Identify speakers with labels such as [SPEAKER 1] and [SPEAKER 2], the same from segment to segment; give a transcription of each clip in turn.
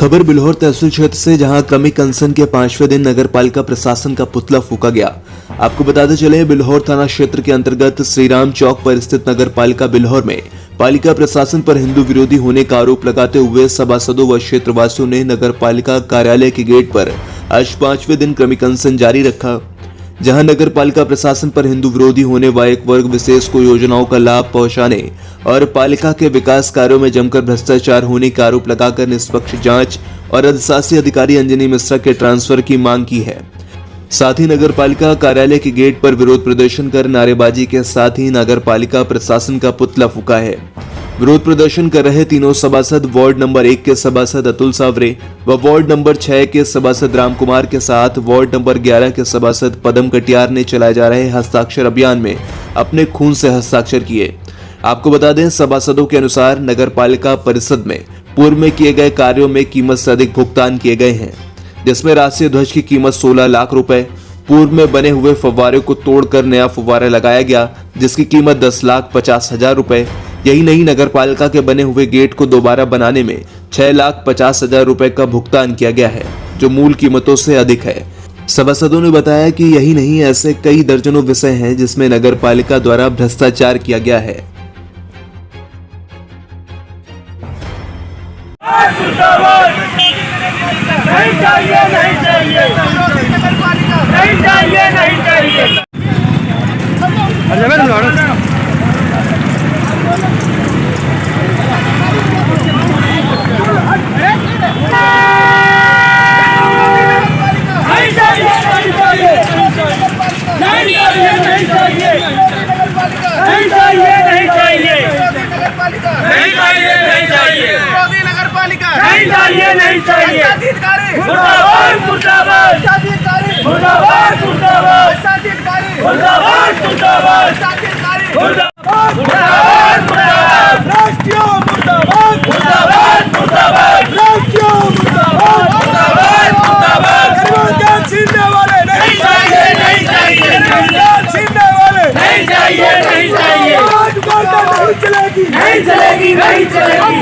[SPEAKER 1] खबर बिल्हौर तहसील क्षेत्र से, जहां क्रमिक अनशन के 5वें दिन नगर पालिका प्रशासन का पुतला फूका गया। आपको बताते चले, बिल्हौर थाना क्षेत्र के अंतर्गत श्रीराम चौक पर स्थित नगर पालिका बिल्हौर में पालिका प्रशासन पर हिंदू विरोधी होने का आरोप लगाते हुए सभासदों व क्षेत्रवासियों ने नगर पालिका कार्यालय के गेट पर आज 5वें दिन क्रमिक अनशन जारी रखा, जहां नगर पालिका प्रशासन पर हिंदू विरोधी होने व एक वर्ग विशेष को योजनाओं का लाभ पहुंचाने और पालिका के विकास कार्यों में जमकर भ्रष्टाचार होने का आरोप लगाकर निष्पक्ष जांच और अधिशासी अधिकारी अंजनी मिश्रा के ट्रांसफर की मांग की है। साथ ही नगर पालिका कार्यालय के गेट पर विरोध प्रदर्शन कर नारेबाजी के साथ ही नगर पालिका प्रशासन का पुतला फूका है। विरोध प्रदर्शन कर रहे तीनों सभासद वार्ड नंबर 1 के सभासद अतुल सावरे व वार्ड नंबर 6 के सभासद राम कुमार के साथ वार्ड नंबर 11 के सभासद पदम कटियार ने चलाए जा रहे हस्ताक्षर अभियान में अपने खून से हस्ताक्षर किए। आपको बता दें, सभासदों के अनुसार नगर पालिका परिषद में पूर्व में किए गए कार्यों में कीमत से अधिक भुगतान किए गए हैं, जिसमें राष्ट्रीय ध्वज की कीमत 16 लाख रुपए, पूर्व में बने हुए फव्वारे को तोड़कर नया फव्वारा लगाया गया जिसकी कीमत 10,50,000 रुपए। यही नहीं, नगर पालिका के बने हुए गेट को दोबारा बनाने में 6,50,000 रुपए का भुगतान किया गया है, जो मूल कीमतों से अधिक है। सभासदों ने बताया कि यही नहीं, ऐसे कई दर्जनों विषय हैं जिसमें नगर पालिका द्वारा भ्रष्टाचार किया गया है।
[SPEAKER 2] नहीं चाहिए, नहीं चाहिए, नहीं चाहिए, नहीं चाहिए। नहीं चाहिए, मुर्दाबाद, मुर्दाबाद, मुर्दाबाद, मुर्दाबाद, मुर्दाबाद, मुर्दाबाद, मुर्दाबाद, मुर्दाबाद, राष्ट्रीय मुर्दाबाद, मुर्दाबाद, मुर्दाबाद, राष्ट्रीय मुर्दाबाद, मुर्दाबाद, मुर्दाबाद, गरीबों छीनने वाले नहीं चाहिए, नहीं चाहिए, छीनने वाले नहीं चाहिए, नहीं चाहिए, नहीं चलेगी, नहीं चलेगी, नहीं चलेगी, नहीं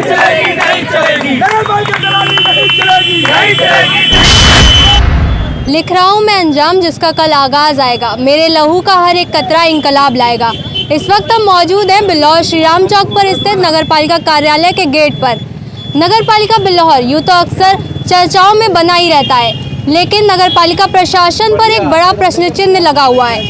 [SPEAKER 2] चलेगी, नहीं चलेगी, नहीं चलेगी, नहीं चलेगी।
[SPEAKER 3] लिख रहा हूँ मैं अंजाम जिसका कल आगाज आएगा, मेरे लहू का हर एक कतरा इंकलाब लाएगा। इस वक्त हम मौजूद हैं बिल्हौर श्रीराम चौक पर स्थित नगर पालिका कार्यालय के गेट पर। नगर पालिका बिल्हौर यूँ तो अक्सर चर्चाओं में बना ही रहता है, लेकिन नगर पालिका प्रशासन पर एक बड़ा प्रश्न चिन्ह लगा हुआ है।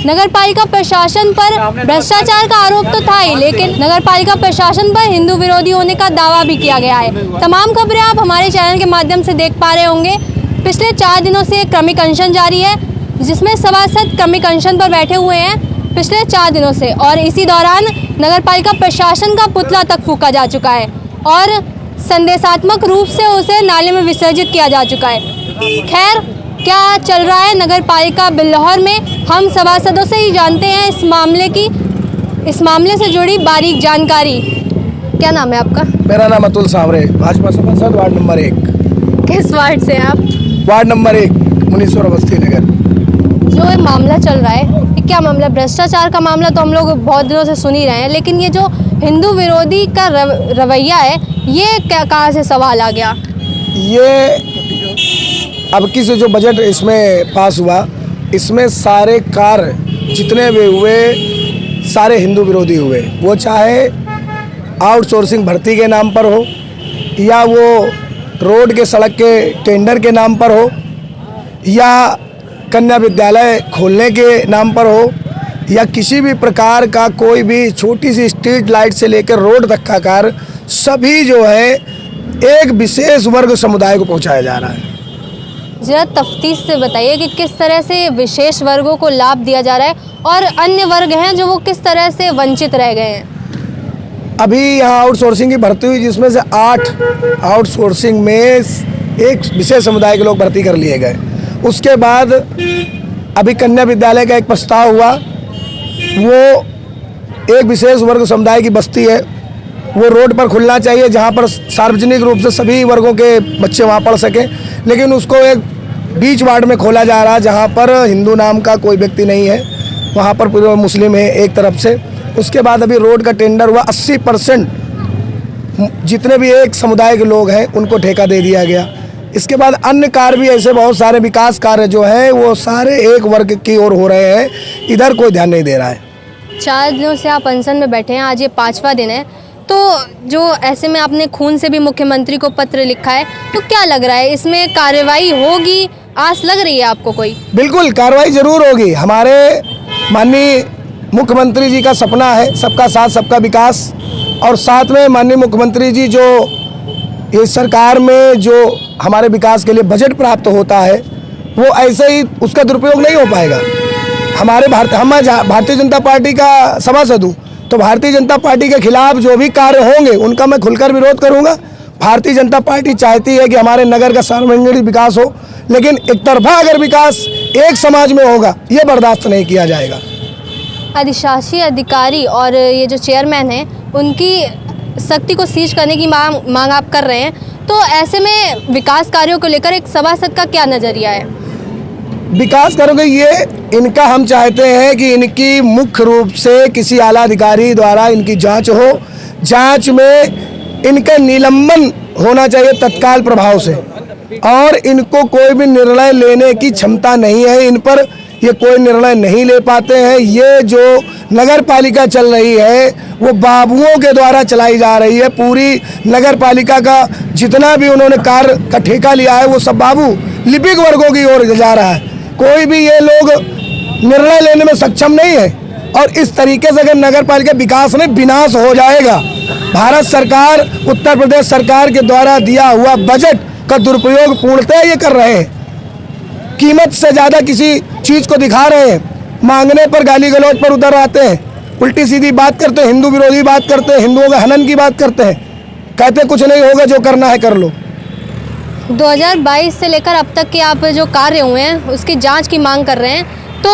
[SPEAKER 3] नगर पालिका प्रशासन पर भ्रष्टाचार का आरोप तो था ही, लेकिन नगर पालिका प्रशासन पर हिंदू विरोधी होने का दावा भी किया गया है। तमाम खबरें आप हमारे चैनल के माध्यम से देख पा रहे होंगे। पिछले 4 दिनों से क्रमिक अनशन जारी है, जिसमें सभासद क्रमिक अनशन पर बैठे हुए हैं पिछले 4 दिनों से, और इसी दौरान नगर पालिका प्रशासन का पुतला तक फूका जा चुका है और संदेशात्मक रूप से उसे नाले में विसर्जित किया जा चुका है। खैर, क्या चल रहा है नगर पालिका बिल्हौर में, हम सभासदों से ही जानते हैं इस मामले से जुड़ी बारीक जानकारी। क्या नाम है आपका?
[SPEAKER 4] मेरा नाम अतुल सावरे, भाजपा सभासद वार्ड नंबर 1।
[SPEAKER 3] किस वार्ड से आप?
[SPEAKER 4] वार्ड नंबर 1, मुनीश्वर अवस्थी नगर।
[SPEAKER 3] जो ये मामला चल रहा है, ये क्या मामला? भ्रष्टाचार का मामला तो हम लोग बहुत दिनों से सुन ही रहे हैं, लेकिन ये जो हिंदू विरोधी का रवैया है, ये कहाँ से सवाल आ गया?
[SPEAKER 4] ये अब की से जो बजट इसमें पास हुआ, इसमें सारे कार्य जितने भी हुए सारे हिंदू विरोधी हुए। वो चाहे आउटसोर्सिंग भर्ती के नाम पर हो, या वो रोड के सड़क के टेंडर के नाम पर हो, या कन्या विद्यालय खोलने के नाम पर हो, या किसी भी प्रकार का कोई भी छोटी सी स्ट्रीट लाइट से लेकर रोड तक का कार्य, सभी जो है एक विशेष वर्ग समुदाय को पहुंचाया जा रहा है।
[SPEAKER 3] जरा तफ्तीश से बताइए कि किस तरह से विशेष वर्गों को लाभ दिया जा रहा है और अन्य वर्ग हैं जो वो किस तरह से वंचित रह गए हैं।
[SPEAKER 4] अभी यहाँ आउटसोर्सिंग की भर्ती हुई, जिसमें से 8 आउटसोर्सिंग में एक विशेष समुदाय के लोग भर्ती कर लिए गए। उसके बाद अभी कन्या विद्यालय का एक प्रस्ताव हुआ, वो एक विशेष वर्ग समुदाय की बस्ती है, वो रोड पर खुलना चाहिए जहाँ पर सार्वजनिक रूप से सभी वर्गों के बच्चे वहाँ पढ़ सकें, लेकिन उसको एक बीच वार्ड में खोला जा रहा है जहाँ पर हिंदू नाम का कोई व्यक्ति नहीं है, वहाँ पर पूरे मुस्लिम है एक तरफ से। उसके बाद अभी रोड का टेंडर हुआ, 80% जितने भी एक समुदाय के लोग हैं उनको ठेका दे दिया गया। इसके बाद अन्य कार्य भी ऐसे बहुत सारे विकास कार्य जो हैं वो सारे एक वर्ग की ओर हो रहे हैं, इधर कोई ध्यान नहीं दे रहा है।
[SPEAKER 3] 4 दिनों से आप अनशन में बैठे हैं, आज ये 5वां दिन है, तो जो ऐसे में आपने खून से भी मुख्यमंत्री को पत्र लिखा है, तो क्या लग रहा है इसमें कार्रवाई होगी? आस लग रही है आपको कोई? बिल्कुल
[SPEAKER 4] कार्रवाई जरूर होगी। हमारे माननीय मुख्यमंत्री जी का सपना है सबका साथ सबका विकास, और साथ में माननीय मुख्यमंत्री जी जो ये सरकार में जो हमारे विकास के लिए बजट प्राप्त होता है वो ऐसे ही उसका दुरुपयोग नहीं हो पाएगा। हम भारतीय जनता पार्टी का सभासद हूँ, तो भारतीय जनता पार्टी के खिलाफ जो भी कार्य होंगे उनका मैं खुलकर विरोध करूँगा। भारतीय जनता पार्टी चाहती है कि हमारे नगर का सर्वांगीण विकास हो, लेकिन एक तरफा अगर विकास एक समाज में होगा ये बर्दाश्त नहीं किया जाएगा।
[SPEAKER 3] अधिशासी अधिकारी और ये जो चेयरमैन हैं उनकी सख्ती को सीज करने की मांग आप कर रहे हैं, तो ऐसे में विकास कार्यों को लेकर एक सभासद का क्या नज़रिया है?
[SPEAKER 4] विकास करोगे ये इनका, हम चाहते हैं कि इनकी मुख्य रूप से किसी आला अधिकारी द्वारा इनकी जांच हो, जांच में इनका निलंबन होना चाहिए तत्काल प्रभाव से, और इनको कोई भी निर्णय लेने की क्षमता नहीं है, इन पर ये कोई निर्णय नहीं ले पाते हैं। ये जो नगर पालिका चल रही है वो बाबुओं के द्वारा चलाई जा रही है। पूरी नगर पालिका का जितना भी उन्होंने कार्य का ठेका लिया है वो सब बाबू लिपिक वर्गों की ओर जा रहा है। कोई भी ये लोग निर्णय लेने में सक्षम नहीं है, और इस तरीके से अगर नगर पालिका विकास में विनाश हो जाएगा। भारत सरकार, उत्तर प्रदेश सरकार के द्वारा दिया हुआ बजट का दुरुपयोग पूर्णतः ये कर रहे हैं। कीमत से ज़्यादा किसी चीज़ को दिखा रहे हैं, मांगने पर गाली गलौज पर उतर आते हैं, उल्टी सीधी बात करते हैं, हिंदू विरोधी बात करते हैं, हिंदुओं के हनन की बात करते हैं, कहते कुछ नहीं होगा, जो करना है कर लो।
[SPEAKER 3] 2022 से लेकर अब तक के आप जो कार्य हुए हैं उसकी जांच की मांग कर रहे हैं, तो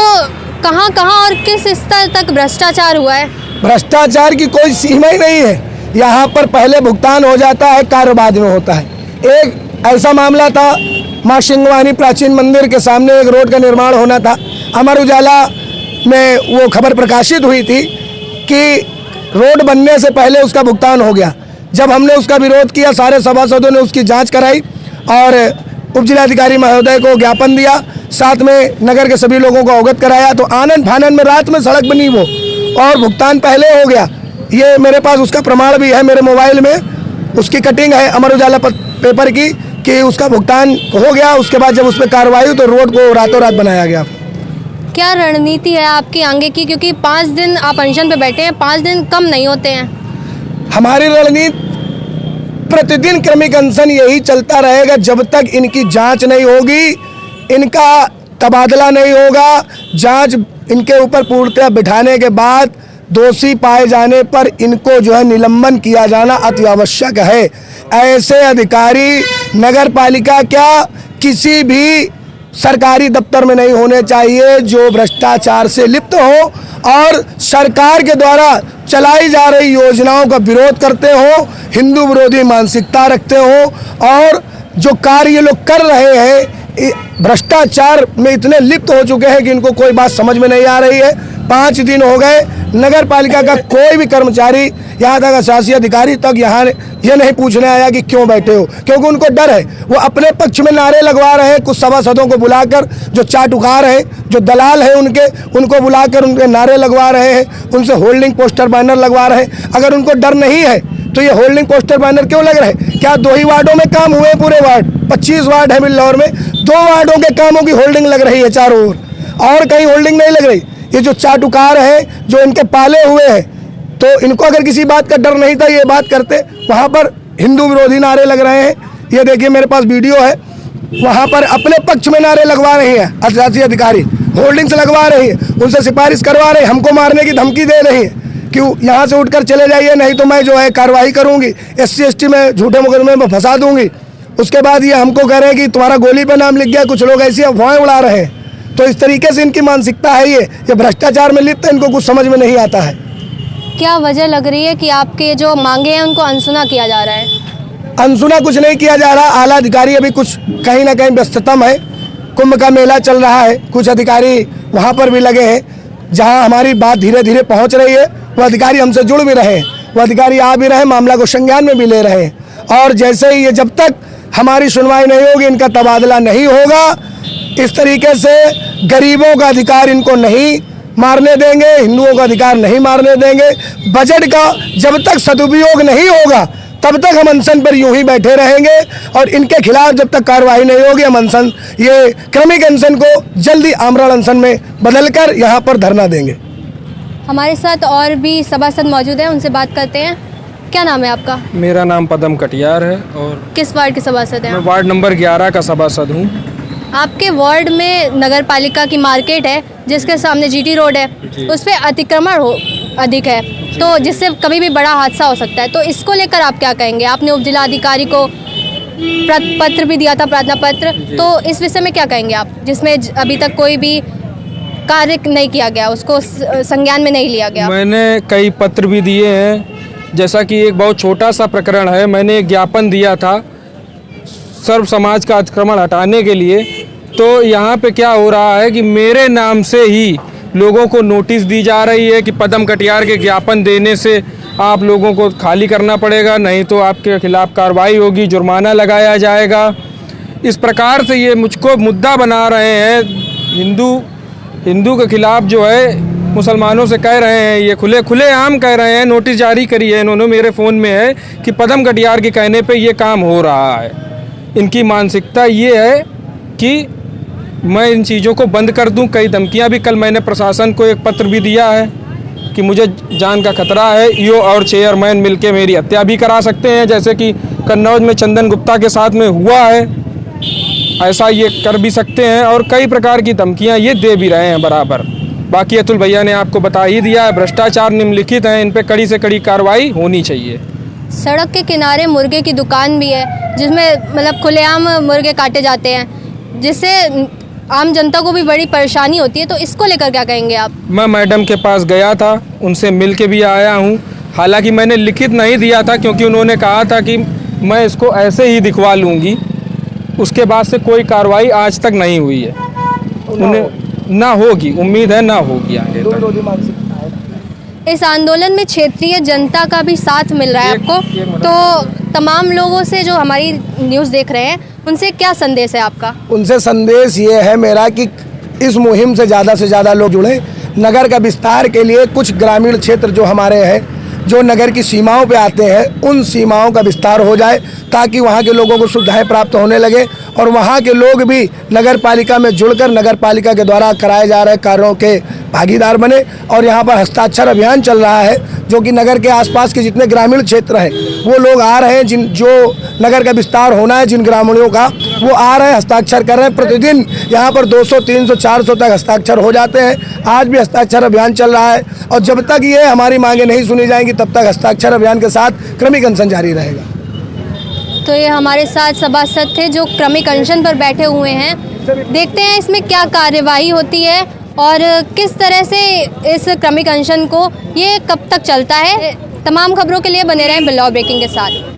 [SPEAKER 3] कहां कहां और किस स्तर तक भ्रष्टाचार हुआ है?
[SPEAKER 4] भ्रष्टाचार की कोई सीमा ही नहीं है। यहाँ पर पहले भुगतान हो जाता है, कार्य बाद में होता है। एक ऐसा मामला था, माँ सिंगवानी प्राचीन मंदिर के सामने एक रोड का निर्माण होना था। अमर उजाला में वो खबर प्रकाशित हुई थी कि रोड बनने से पहले उसका भुगतान हो गया। जब हमने उसका विरोध किया, सारे सभासदों ने उसकी जांच कराई और उपजिलाधिकारी महोदय को ज्ञापन दिया, साथ में नगर के सभी लोगों को अवगत कराया, तो आनंद फानन में रात में सड़क बनी वो, और भुगतान पहले हो गया। ये मेरे पास उसका प्रमाण भी है, मेरे मोबाइल में उसकी कटिंग है अमर उजाला पेपर की कि उसका भुगतान हो गया। उसके बाद जब उस पर कार्रवाई हुई तो रोड को रातों रात बनाया गया।
[SPEAKER 3] क्या रणनीति है आपकी आगे की, क्योंकि 5 दिन आप अनशन पे बैठे हैं, 5 दिन कम नहीं होते हैं?
[SPEAKER 4] हमारी रणनीति प्रतिदिन क्रमिक अनशन यही चलता रहेगा जब तक इनकी जांच नहीं होगी, इनका तबादला नहीं होगा। जांच इनके ऊपर पूर्णतः बिठाने के बाद दोषी पाए जाने पर इनको जो है निलंबन किया जाना अति आवश्यक है। ऐसे अधिकारी नगर पालिका क्या किसी भी सरकारी दफ्तर में नहीं होने चाहिए जो भ्रष्टाचार से लिप्त हो और सरकार के द्वारा चलाई जा रही योजनाओं का विरोध करते हो, हिंदू विरोधी मानसिकता रखते हो, और जो कार्य ये लोग कर रहे हैं भ्रष्टाचार में इतने लिप्त हो चुके हैं कि इनको कोई बात समझ में नहीं आ रही है। 5 दिन हो गए, नगर पालिका का कोई भी कर्मचारी, यहाँ तक शासी अधिकारी तक यहाँ ये नहीं पूछने आया कि क्यों बैठे हो, क्योंकि उनको डर है। वो अपने पक्ष में नारे लगवा रहे हैं, कुछ सभासदों को बुलाकर, जो चाटुकार हैं, जो दलाल हैं उनको बुलाकर उनके नारे लगवा रहे हैं, उनसे होल्डिंग पोस्टर बैनर लगवा रहे हैं। अगर उनको डर नहीं है तो ये होल्डिंग पोस्टर बैनर क्यों लग रहे हैं? क्या 2 ही वार्डों में काम हुए? पूरे वार्ड 25 वार्ड है बिल्लौर में, 2 वार्डों के कामों की होल्डिंग लग रही है चारों ओर, और कहीं होल्डिंग नहीं लग रही। ये जो चाटुकार है, जो इनके पाले हुए हैं, तो इनको अगर किसी बात का डर नहीं था ये बात करते। वहाँ पर हिंदू विरोधी नारे लग रहे हैं, ये देखिए मेरे पास वीडियो है, वहाँ पर अपने पक्ष में नारे लगवा रहे हैं अधिशासी अधिकारी, होल्डिंग्स लगवा रही है, उनसे सिफारिश करवा रहे हैं, हमको मारने की धमकी दे रही है कि यहाँ से उठकर चले जाइए, नहीं तो मैं जो है कार्रवाई करूँगी, SC ST में झूठे मुकदमे में फंसा दूंगी। उसके बाद ये हमको कह रहे हैं कि तुम्हारा गोली पर नाम लिख गया, कुछ लोग ऐसी अफवाहें उड़ा रहे हैं। तो इस तरीके से इनकी मानसिकता है, ये भ्रष्टाचार में लिप्त है, इनको कुछ समझ में नहीं आता है।
[SPEAKER 3] क्या वजह लग रही है कि आपके जो मांगे हैं उनको अनसुना किया जा रहा है?
[SPEAKER 4] अनसुना कुछ नहीं किया जा रहा, आला अधिकारी अभी कुछ कहीं ना कहीं व्यस्ततम है, कुंभ का मेला चल रहा है, कुछ अधिकारी वहाँ पर भी लगे हैं। जहाँ हमारी बात धीरे धीरे पहुँच रही है वो अधिकारी हमसे जुड़ भी रहे हैं, वो अधिकारी आ भी रहे, मामला को संज्ञान में भी ले रहे हैं। और जैसे ही ये जब तक हमारी सुनवाई नहीं होगी, इनका तबादला नहीं होगा, इस तरीके से गरीबों का अधिकार इनको नहीं मारने देंगे, हिंदुओं का अधिकार नहीं मारने देंगे। बजट का जब तक सदुपयोग नहीं होगा तब तक हम अनशन पर यूं ही बैठे रहेंगे और इनके खिलाफ जब तक कार्रवाई नहीं होगी हम अनशन, ये क्रमिक अनशन को जल्दी आमरण अनशन में बदलकर यहाँ पर धरना देंगे।
[SPEAKER 3] हमारे साथ और भी सभासद मौजूद हैं, उनसे बात करते हैं। क्या नाम है आपका?
[SPEAKER 5] मेरा नाम पदम कटियार है और
[SPEAKER 3] किस वार्ड के सभासद हैं
[SPEAKER 5] मैं
[SPEAKER 3] आप?
[SPEAKER 5] वार्ड नंबर 11 का सभासद हूँ।
[SPEAKER 3] आपके वार्ड में नगर पालिका की मार्केट है जिसके सामने जीटी रोड है, उस पर अतिक्रमण अधिक है, तो जिससे कभी भी बड़ा हादसा हो सकता है। तो इसको लेकर आप क्या कहेंगे? आपने उप जिला अधिकारी को पत्र भी दिया था, प्रार्थना पत्र, तो इस विषय में क्या कहेंगे आप, जिसमें अभी तक कोई भी कार्य नहीं किया गया, उसको संज्ञान में नहीं लिया गया?
[SPEAKER 5] मैंने कई पत्र भी दिए हैं, जैसा कि एक बहुत छोटा सा प्रकरण है, मैंने एक ज्ञापन दिया था सर्व समाज का अतिक्रमण हटाने के लिए। तो यहाँ पे क्या हो रहा है कि मेरे नाम से ही लोगों को नोटिस दी जा रही है कि पदम कटियार के ज्ञापन देने से आप लोगों को खाली करना पड़ेगा, नहीं तो आपके खिलाफ कार्रवाई होगी, जुर्माना लगाया जाएगा। इस प्रकार से ये मुझको मुद्दा बना रहे हैं। हिंदू के खिलाफ जो है मुसलमानों से कह रहे हैं, ये खुले आम कह रहे हैं, नोटिस जारी करी है इन्होंने, मेरे फ़ोन में है कि पदम कटियार के कहने पे ये काम हो रहा है। इनकी मानसिकता ये है कि मैं इन चीज़ों को बंद कर दूं। कई धमकियां भी, कल मैंने प्रशासन को एक पत्र भी दिया है कि मुझे जान का खतरा है, ईओ और चेयरमैन मिलके मेरी हत्या भी करा सकते हैं, जैसे कि कन्नौज में चंदन गुप्ता के साथ में हुआ है, ऐसा ये कर भी सकते हैं। और कई प्रकार की धमकियां ये दे भी रहे हैं बराबर। बाकी अतुल भैया ने आपको बता ही दिया है, भ्रष्टाचार निम्नलिखित हैं, इन पर कड़ी से कड़ी कार्रवाई होनी चाहिए।
[SPEAKER 3] सड़क के किनारे मुर्गे की दुकान भी है जिसमें मतलब खुलेआम मुर्गे काटे जाते हैं, जिससे आम जनता को भी बड़ी परेशानी होती है, तो इसको लेकर क्या कहेंगे आप?
[SPEAKER 5] मैं मैडम के पास गया था, उनसे मिल के भी आया हूँ। हालांकि मैंने लिखित नहीं दिया था क्योंकि उन्होंने कहा था कि मैं इसको ऐसे ही दिखवा लूँगी। उसके बाद से कोई कार्रवाई आज तक नहीं हुई है, उन्हें ना होगी, उम्मीद है ना होगी आगे तक।
[SPEAKER 3] इस आंदोलन में क्षेत्रीय जनता का भी साथ मिल रहा है आपको, तो तमाम लोगों से जो हमारी न्यूज़ देख रहे हैं उनसे क्या संदेश है आपका?
[SPEAKER 4] उनसे संदेश ये है मेरा कि इस मुहिम से ज़्यादा लोग जुड़े। नगर का विस्तार के लिए कुछ ग्रामीण क्षेत्र जो हमारे हैं, जो नगर की सीमाओं पे आते हैं, उन सीमाओं का विस्तार हो जाए ताकि वहाँ के लोगों को सुविधाएं प्राप्त होने लगे और वहाँ के लोग भी नगर पालिका में जुड़कर नगर पालिका के द्वारा कराए जा रहे कार्यों के भागीदार बने। और यहाँ पर हस्ताक्षर अभियान चल रहा है, जो कि नगर के आसपास के जितने ग्रामीण क्षेत्र हैं वो लोग आ रहे हैं, जो नगर का विस्तार होना है जिन ग्रामीणों का, वो आ रहे हैं, हस्ताक्षर कर रहे हैं। प्रतिदिन यहाँ पर 200, 300, 400 तक हस्ताक्षर हो जाते हैं। आज भी हस्ताक्षर अभियान चल रहा है और जब तक ये हमारी मांगें नहीं सुनी जाएंगी तब तक हस्ताक्षर अभियान के साथ क्रमिक अनशन जारी रहेगा।
[SPEAKER 3] तो ये हमारे साथ सभासद थे जो क्रमिक अनशन पर बैठे हुए हैं। देखते हैं इसमें क्या कार्यवाही होती है और किस तरह से इस क्रमिक अनशन को ये कब तक चलता है। तमाम खबरों के लिए बने रहें बिल्लौर ब्रेकिंग के साथ।